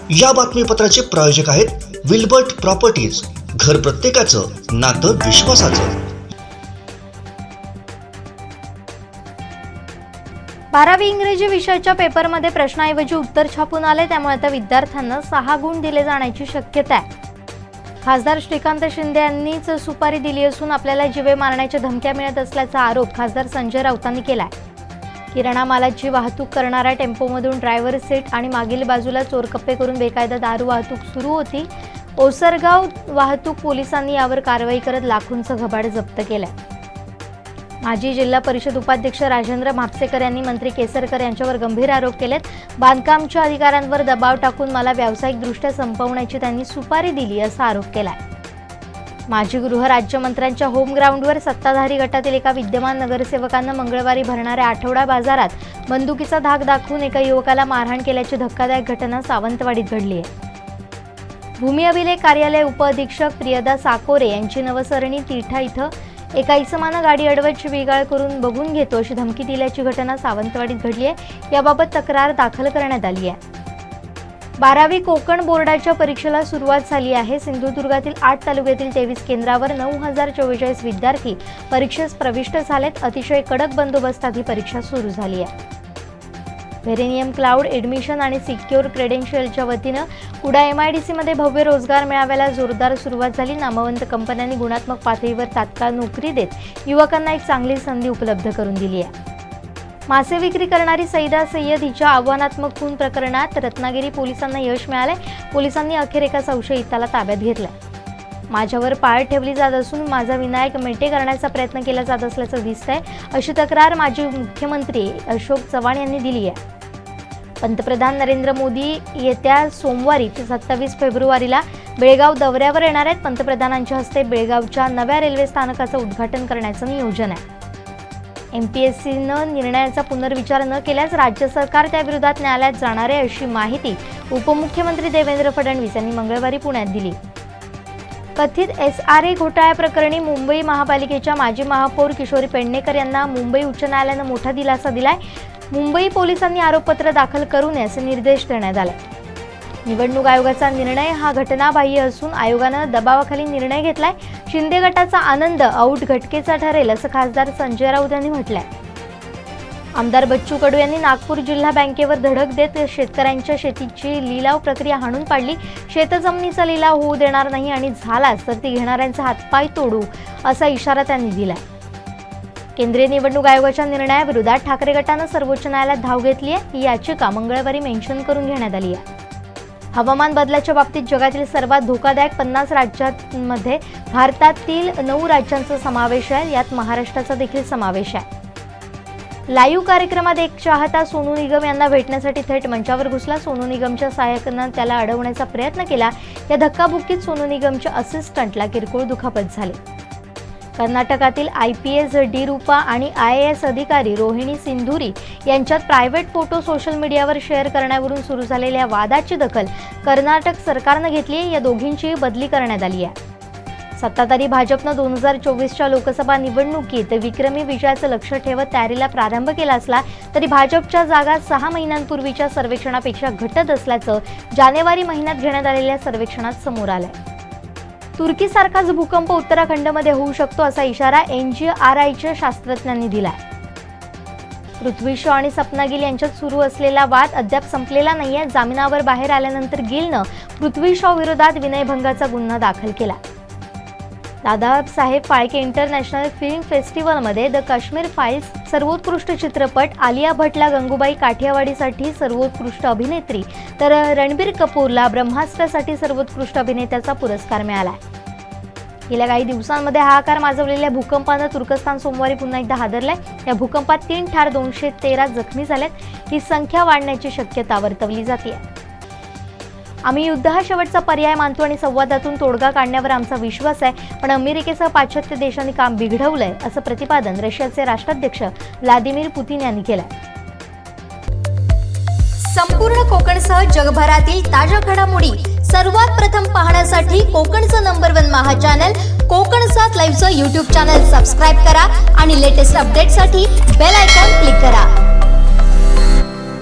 या बातमीपत्राचे प्रायोजक आहेत विल्बर्ट प्रॉपर्टीज, घर प्रत्येकाचं नातं विश्वासाचं। 12वी इंग्रजी विषयाच्या पेपरमध्ये प्रश्नाऐवजी उत्तर छापून आले, त्यामुळे आता विद्यार्थ्यांना 6 गुण दिले जाण्याची शक्यता आहे। खासदार श्रीकांत शिंदे यांनीच सुपारी दिली असून आपल्याला जीवे मारण्याच्या धमक्या मिळत असल्याचा आरोप खासदार संजय राऊतांनी केलाय। किराणा मालाची वाहतूक करणाऱ्या टेम्पोमधून ड्रायव्हर सीट आणि मागील बाजूला चोरकप्पे करून बेकायदा दारू वाहतूक सुरू होती। ओसरगाव वाहतूक पोलिसांनी यावर कारवाई करत लाखोंचं घबाड जप्त केलंय। माजी जिल्हा परिषद उपाध्यक्ष राजेंद्र म्हापसेकर यांनी मंत्री केसरकर यांच्यावर गंभीर आरोप केलेत। बांधकामच्या अधिकाऱ्यांवर दबाव टाकून मला व्यावसायिकदृष्ट्या संपवण्याची त्यांनी सुपारी दिली असा आरोप केलाय। माजी गृहराज्यमंत्र्यांच्या होम ग्राउंडवर सत्ताधारी गटातील एका विद्यमान नगरसेवकांना मंगळवारी भरणाऱ्या आठवडा बाजारात बंदुकीचा धाक दाखवून एका युवकाला मारहाण केल्याची धक्कादायक घटना सावंतवाडीत घडली आहे। भूमी अभिलेख कार्यालय उपअधीक्षक प्रियदा साकोरे यांची नवसरणी तिठा इथं एका इसमानं गाडी अडवत शिवीगाळ करून बघून घेतो अशी धमकी दिल्याची घटना सावंतवाडीत घडली आहे। याबाबत तक्रार दाखल करण्यात आली आहे। 12वी कोकण बोर्डाच्या परीक्षेला सुरुवात झाली आहे। सिंधुदुर्गातील 8 तालुक्यातील 23 केंद्रावर 9044 विद्यार्थी परीक्षेस प्रविष्ट झालेत। अतिशय कडक बंदोबस्तात ही परीक्षा सुरू झाली आहे। व्हेरेनियम क्लाउड ॲडमिशन आणि सिक्युअर क्रेडेन्शियलच्या वतीनं कुडा MIDC मध्ये भव्य रोजगार मेळाव्याला जोरदार सुरुवात झाली। नामवंत कंपन्यांनी गुणात्मक पातळीवर तात्काळ नोकरी देत युवकांना एक चांगली संधी उपलब्ध करून दिली आहे। मासे विक्री करणारी सईदा सय्यद हिच्या आव्हानात्मक खून प्रकरणात रत्नागिरी पोलिसांना यश मिळाले। पोलिसांनी अखेर एका संशयिताला ताब्यात घेतलंय। माझ्यावर पाळ ठेवली जात असून माझा विनायक मेटे करण्याचा प्रयत्न केला जात असल्याचं दिसतंय, अशी तक्रार माजी मुख्यमंत्री अशोक चव्हाण यांनी दिली आहे। पंतप्रधान नरेंद्र मोदी येत्या सोमवारी 27 फेब्रुवारीला बेळगाव दौऱ्यावर येणार आहेत। पंतप्रधानांच्या हस्ते बेळगावच्या नव्या रेल्वे स्थानकाचं उद्घाटन करण्याचं नियोजन आहे। MPSCनं निर्णयाचा पुनर्विचार न केल्यास राज्य सरकार त्याविरोधात न्यायालयात जाणार आहे, अशी माहिती उपमुख्यमंत्री देवेंद्र फडणवीस यांनी मंगळवारी पुण्यात दिली। कथित SRA घोटाळ्याप्रकरणी मुंबई महापालिकेच्या माजी महापौर किशोरी पेडणेकर यांना मुंबई उच्च न्यायालयानं मोठा दिलासा दिलाय। मुंबई पोलिसांनी आरोपपत्र दाखल करू नये असे निर्देश देण्यात आले। निवडणूक आयोगाचा निर्णय हा घटनाबाह्य असून आयोगानं दबावाखाली निर्णय घेतलाय। शिंदे गटाचा आनंद आऊट घटकेचा ठरेल असं खासदार संजय राऊत यांनी म्हटलंय। आमदार बच्चू कडू यांनी नागपूर जिल्हा बँकेवर धडक देत शेतकऱ्यांच्या शेतीची लिलाव प्रक्रिया हाणून पाडली। शेतजमिनीचा लिलाव होऊ देणार नाही आणि झालाच तर ती घेणाऱ्यांचा हातपाय तोडू असा इशारा त्यांनी दिलाय। केंद्रीय निवडणूक आयोगाच्या निर्णयाविरोधात ठाकरे गटानं सर्वोच्च न्यायालयात धाव घेतली आहे। ही याचिका मंगळवारी मेन्शन करून घेण्यात आली आहे। हवामान बदलाच्या बाबतीत जगातील सर्वात धोकादायक 50 राज्यांमध्ये भारतातील 9 राज्यांचा समावेश आहे। यात महाराष्ट्राचा देखील समावेश आहे। लाईव्ह कार्यक्रमात एक चाहता सोनू निगम यांना भेटण्यासाठी थेट मंचावर घुसला। सोनू निगमच्या सहाय्यकांना त्याला अडवण्याचा प्रयत्न केला। या धक्काबुक्कीत सोनू निगमच्या असिस्टंटला किरकोळ दुखापत झाली। कर्नाटकातील IPS डी रूपा आणि IAS अधिकारी रोहिणी सिंधुरी यांच्यात प्रायव्हेट फोटो सोशल मीडियावर शेअर करण्यावरून सुरू झालेल्या वादाची दखल कर्नाटक सरकारनं घेतली आहे। या दोघींची बदली करण्यात आली आहे। सत्ताधारी भाजपनं 2024च्या लोकसभा निवडणुकीत विक्रमी विजयाचं लक्ष ठेवत तयारीला प्रारंभ केला असला तरी भाजपच्या जागा 6 महिन्यांपूर्वीच्या सर्वेक्षणापेक्षा घटत असल्याचं जानेवारी महिन्यात घेण्यात आलेल्या सर्वेक्षणात समोर आलंय। तुर्कीसारखाच भूकंप उत्तराखंडमध्ये होऊ शकतो असा इशारा NGRIच्या शास्त्रज्ञांनी दिलाय। पृथ्वी शॉ आणि सपना गिल यांच्यात सुरू असलेला वाद अद्याप संपलेला नाहीये। जामिनावर बाहेर आल्यानंतर गिलनं पृथ्वी शॉ विरोधात विनयभंगाचा गुन्हा दाखल केला। दादासाहेब फाळके इंटरनॅशनल फिल्म फेस्टिवलमध्ये द काश्मीर फाईल्स सर्वोत्कृष्ट चित्रपट, आलिया भट्टला गंगूबाई काठियावाडीसाठी सर्वोत्कृष्ट अभिनेत्री तर रणबीर कपूरला ब्रह्मास्त्रासाठी सर्वोत्कृष्ट अभिनेत्याचा पुरस्कार मिळाला। गेल्या काही दिवसांमध्ये हाहाकार माजवलेल्या भूकंपानं तुर्कस्तान सोमवारी पुन्हा एकदा हादरलंय। या भूकंपात 3 ठार 213 जखमी झालेत। ही संख्या वाढण्याची शक्यता वर्तवली जाते। आम्ही युद्ध हा शेवटचा पर्याय मानतो आणि संवादातून तोडगा काढण्यावर आमचा विश्वास आहे, पण अमेरिकेसह पाश्चात्य देशांनी काम बिघडवलंय असं प्रतिपादन रशियाचे राष्ट्राध्यक्ष व्लादिमीर पुतिन यांनी केलंय। संपूर्ण कोकणसह जगभरातील ताज्या घडामोडी सर्वात प्रथम पाहण्यासाठी कोकणचं नंबर 1 महा चॅनल कोकण 7 लाईव्हचं YouTube चॅनल सबस्क्राइब करा आणि लेटेस्ट अपडेटसाठी बेल आयकॉन क्लिक करा।